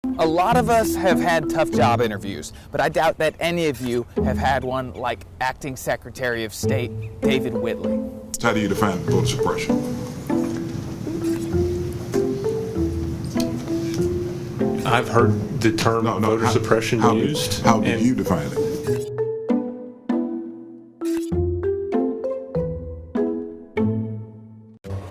A lot of us have had tough job interviews, but I doubt that any of you have had one like Acting Secretary of State David Whitley. How do you define voter suppression? I've heard the term voter suppression used. How do you define it?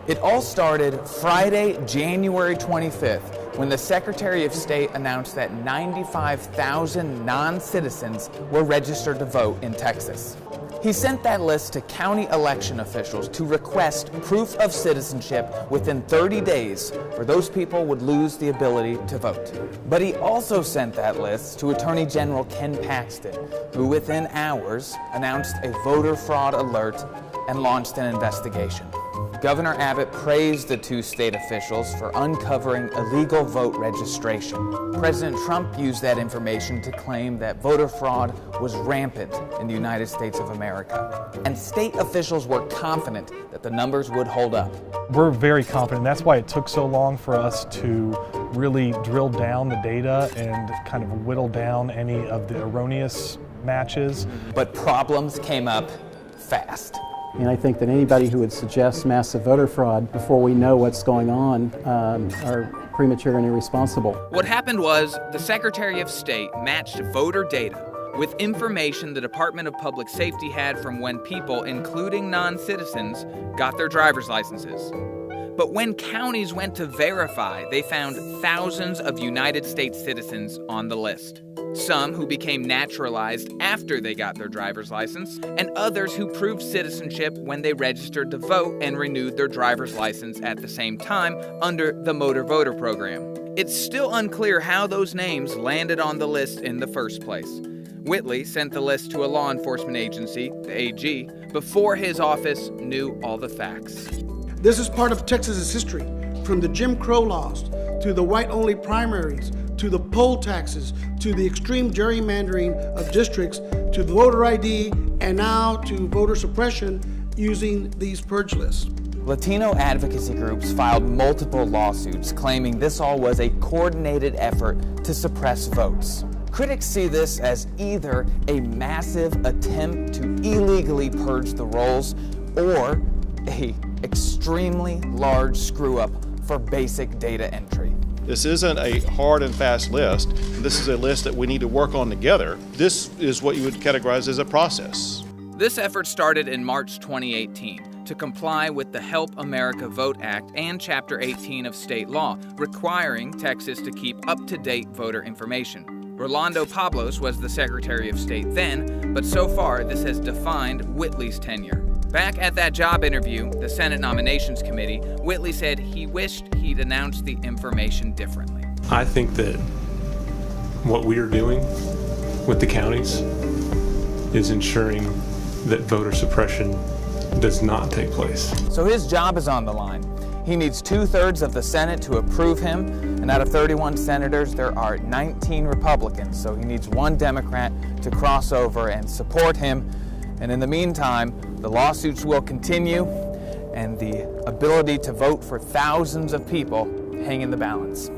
It all started Friday, January 25th, when the Secretary of State announced that 95,000 non-citizens were registered to vote in Texas. He sent that list to county election officials to request proof of citizenship within 30 days, or those people would lose the ability to vote. But he also sent that list to Attorney General Ken Paxton, who within hours announced a voter fraud alert and launched an investigation. Governor Abbott praised the two state officials for uncovering illegal vote registration. President Trump used that information to claim that voter fraud was rampant in the United States of America. And state officials were confident that the numbers would hold up. We're very confident. That's why it took so long for us to really drill down the data and kind of whittle down any of the erroneous matches. But problems came up fast. And I think that anybody who would suggest massive voter fraud before we know what's going on are premature and irresponsible. What happened was the Secretary of State matched voter data with information the Department of Public Safety had from when people, including non-citizens, got their driver's licenses. But when counties went to verify, they found thousands of United States citizens on the list. Some who became naturalized after they got their driver's license, and others who proved citizenship when they registered to vote and renewed their driver's license at the same time under the Motor Voter Program. It's still unclear how those names landed on the list in the first place. Whitley sent the list to a law enforcement agency, the AG, before his office knew all the facts. This is part of Texas's history, from the Jim Crow laws to the white-only primaries, to the poll taxes, to the extreme gerrymandering of districts, to the voter ID, and now to voter suppression using these purge lists. Latino advocacy groups filed multiple lawsuits claiming this all was a coordinated effort to suppress votes. Critics see this as either a massive attempt to illegally purge the rolls or an extremely large screw-up for basic data entry. This isn't a hard and fast list. This is a list that we need to work on together. This is what you would categorize as a process. This effort started in March 2018 to comply with the Help America Vote Act and Chapter 18 of state law, requiring Texas to keep up-to-date voter information. Rolando Pablos was the Secretary of State then, but so far this has defined Whitley's tenure. Back at that job interview, the Senate Nominations Committee, Whitley said he wished he'd announced the information differently. I think that what we are doing with the counties is ensuring that voter suppression does not take place. So his job is on the line. He needs 2/3 of the Senate to approve him, and out of 31 senators, there are 19 Republicans, so he needs one Democrat to cross over and support him. And in the meantime, the lawsuits will continue, and the ability to vote for thousands of people hang in the balance.